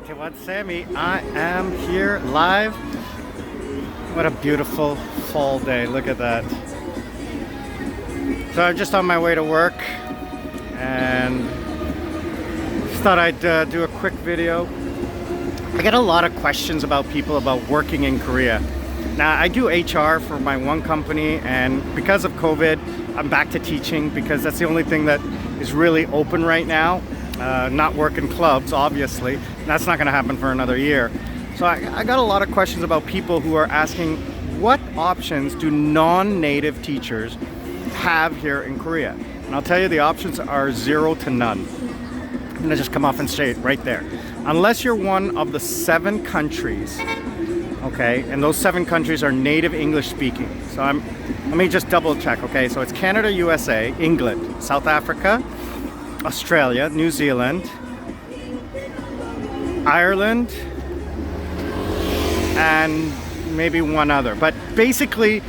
Nativeenglishteachingjobs, Sammy. I am here live. What a beautiful fall day. Look at that. So I'm just on my way to work and just thought I'd do a quick video. I get a lot of questions about people about working in Korea. Now I do HR for my one company, and because of COVID I'm back to teaching because that's the only thing that is really open right now. Not working clubs, obviously. That's not going to happen for another year. So I got a lot of questions about people who are asking, what options do non-native teachers have here in Korea? And I'll tell you, the options are 0 to none. I'm going to just come off and say it right there. Unless you're one of the 7 countries, okay, and those 7 countries are native English speaking. So let me just double check, okay? So it's Canada, USA, England, South Africa, Australia, New Zealand, Ireland, and maybe one other. But basically,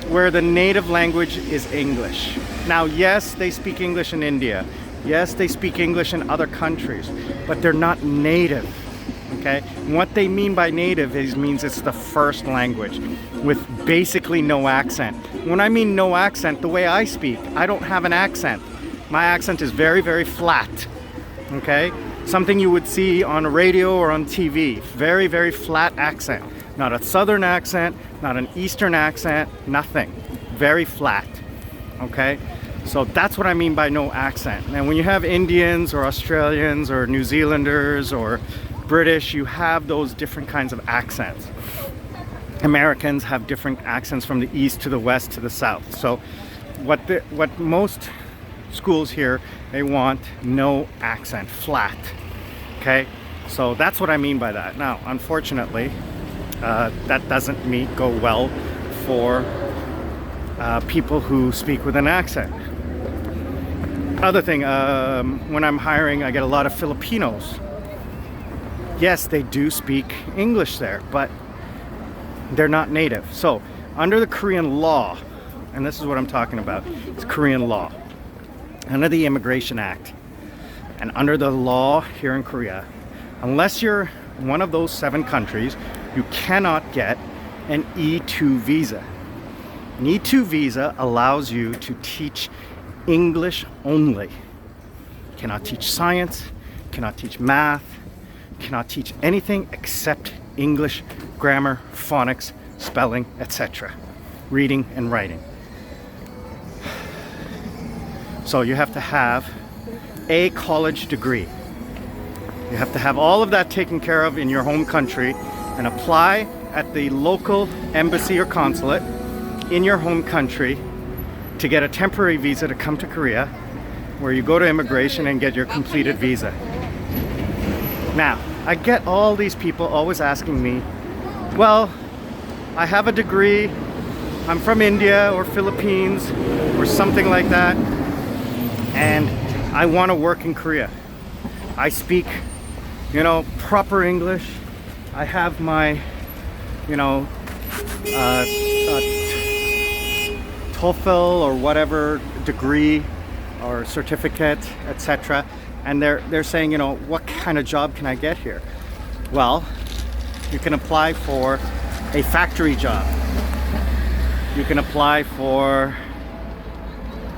where the native language is English. Now, yes, they speak English in India. Yes, they speak English in other countries, but they're not native, okay? And what they mean by native means it's the first language with basically no accent. When I mean no accent, the way I speak, I don't have an accent. My accent is very, very flat, okay? Something you would see on a radio or on TV. Very, very flat accent. Not a southern accent, not an eastern accent, nothing. Very flat, okay? So that's what I mean by no accent. And when you have Indians or Australians or New Zealanders or British, you have those different kinds of accents. Americans have different accents from the east to the west to the south. So what most schools here, they want no accent, flat, okay? So that's what I mean by that. Now, unfortunately, that doesn't go well for people who speak with an accent. Other thing, when I'm hiring, I get a lot of Filipinos. Yes, they do speak English there, but they're not native. So under the Korean law, and this is what I'm talking about, it's Korean law. Under the Immigration Act and under the law here in Korea, unless you're one of those 7 countries, you cannot get an E2 visa. An E2 visa allows you to teach English only. You cannot teach science, cannot teach math, cannot teach anything except English, grammar, phonics, spelling, etc. Reading and writing. So you have to have a college degree. You have to have all of that taken care of in your home country and apply at the local embassy or consulate in your home country to get a temporary visa to come to Korea, where you go to immigration and get your completed visa. Now, I get all these people always asking me, well, I have a degree, I'm from India or Philippines or something like that, and I want to work in Korea. I speak, proper English. I have my, TOEFL or whatever degree or certificate, etc. And they're saying, what kind of job can I get here? Well, you can apply for a factory job. You can apply for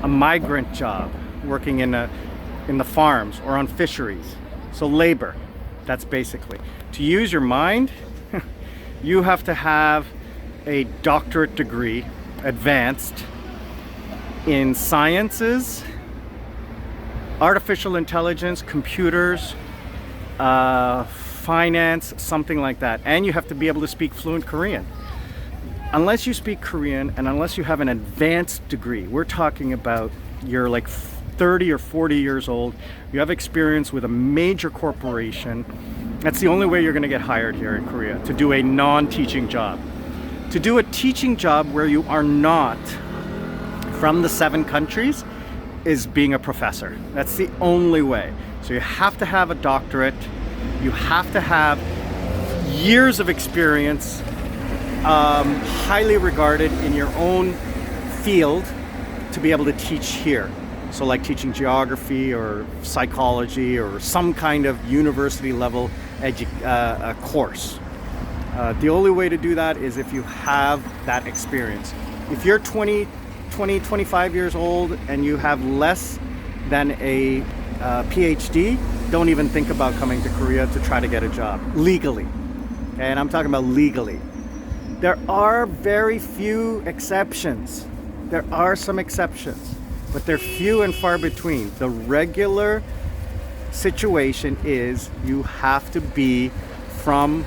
a migrant job, working in the farms or on fisheries. So labor, that's basically. To use your mind, you have to have a doctorate degree, advanced, in sciences, artificial intelligence, computers, finance, something like that. And you have to be able to speak fluent Korean. Unless you speak Korean and unless you have an advanced degree, we're talking about you're like 30 or 40 years old, you have experience with a major corporation, that's the only way you're going to get hired here in Korea, to do a non-teaching job. To do a teaching job where you are not from the 7 countries is being a professor. That's the only way. So you have to have a doctorate, you have to have years of experience, highly regarded in your own field to be able to teach here. So like teaching geography or psychology or some kind of university level course. The only way to do that is if you have that experience. If you're 25 years old and you have less than a PhD, don't even think about coming to Korea to try to get a job legally. And I'm talking about legally. There are very few exceptions. There are some exceptions, but they're few and far between. The regular situation is you have to be from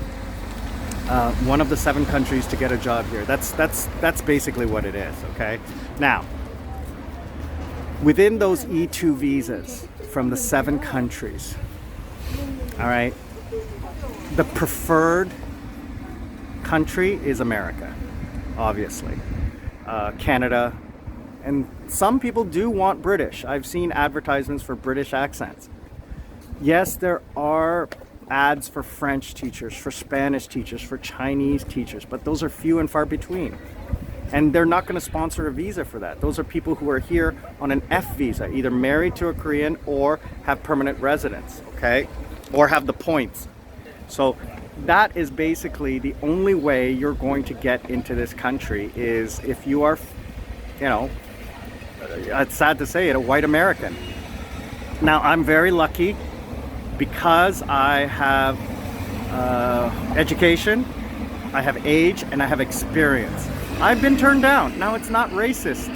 one of the 7 countries to get a job here. That's basically what it is, okay? Now, within those E2 visas from the 7 countries, all right, the preferred country is America, obviously. Canada, and some people do want British. I've seen advertisements for British accents. Yes, there are ads for French teachers, for Spanish teachers, for Chinese teachers, but those are few and far between. And they're not going to sponsor a visa for that. Those are people who are here on an F visa, either married to a Korean or have permanent residence, okay? Or have the points. So that is basically the only way you're going to get into this country is if you are, you know, it's sad to say it, a white American. Now, I'm very lucky because I have education, I have age, and I have experience. I've been turned down. Now, it's not racist.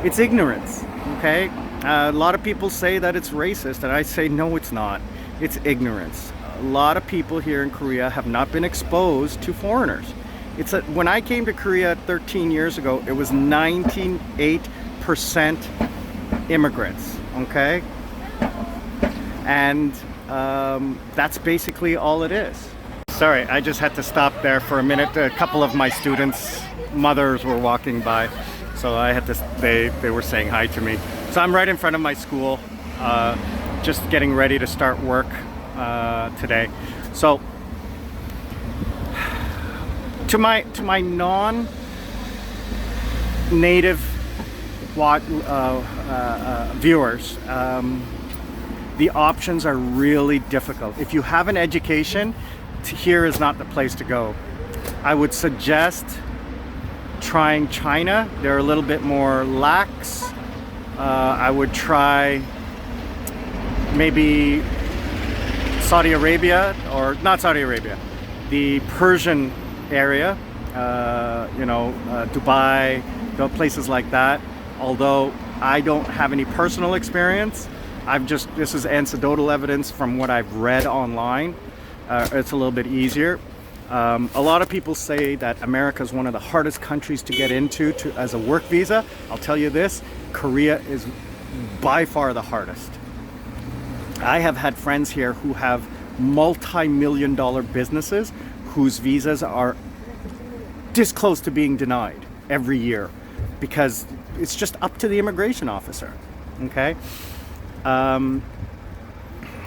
It's ignorance, okay? A lot of people say that it's racist, and I say, no, it's not. It's ignorance. A lot of people here in Korea have not been exposed to foreigners. When I came to Korea 13 years ago, it was 98% immigrants, okay? And that's basically all it is. Sorry, I just had to stop there for a minute. A couple of my students' mothers were walking by, so I had to. They were saying hi to me. So I'm right in front of my school, just getting ready to start work today. So to my non-native viewers, the options are really difficult. If you have an education, here is not the place to go. I would suggest trying China. They're a little bit more lax. I would try maybe Saudi Arabia, or not Saudi Arabia, the Persian area, Dubai, places like that. Although I don't have any personal experience, this is anecdotal evidence from what I've read online. It's a little bit easier. A lot of people say that America is one of the hardest countries to get into as a work visa. I'll tell you this, Korea is by far the hardest. I have had friends here who have multi-million-dollar businesses whose visas are this close to being denied every year because it's just up to the immigration officer, okay?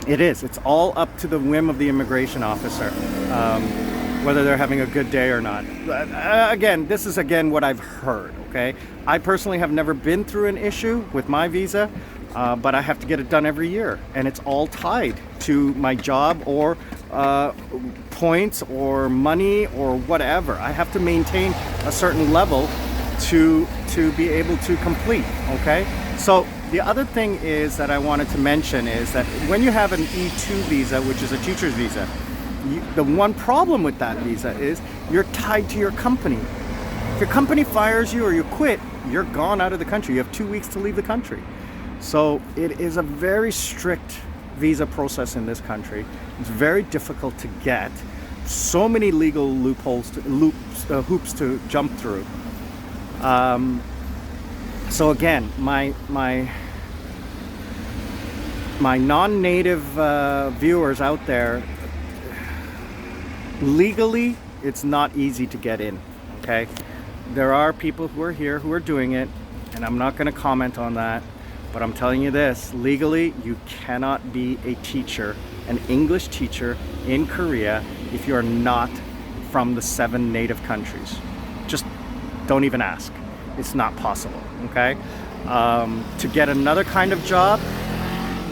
It is. It's all up to the whim of the immigration officer, whether they're having a good day or not. Again, this is what I've heard, okay? I personally have never been through an issue with my visa, but I have to get it done every year. And it's all tied to my job or points or money or whatever. I have to maintain a certain level to be able to complete, okay? So the other thing is that I wanted to mention is that when you have an E2 visa, which is a teacher's visa, the one problem with that visa is you're tied to your company. If your company fires you or you quit, you're gone out of the country. You have 2 weeks to leave the country. So it is a very strict visa process in this country. It's very difficult to get. So many legal hoops to jump through. So again, my non-native viewers out there, legally, it's not easy to get in, okay? There are people who are here who are doing it, and I'm not going to comment on that, but I'm telling you this, legally, you cannot be a teacher, an English teacher in Korea if you're not from the 7 native countries. Just don't even ask. It's not possible, okay? To get another kind of job,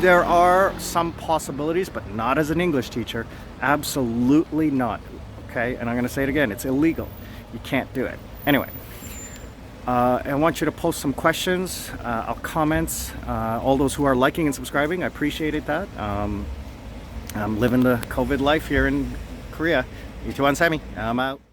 there are some possibilities, but not as an English teacher. Absolutely not. Okay, and I'm going to say it again, it's illegal. You can't do it. Anyway, I want you to post some questions, comments. All those who are liking and subscribing, I appreciate that. I'm living the COVID life here in Korea. 이주환 Sammy, I'm out.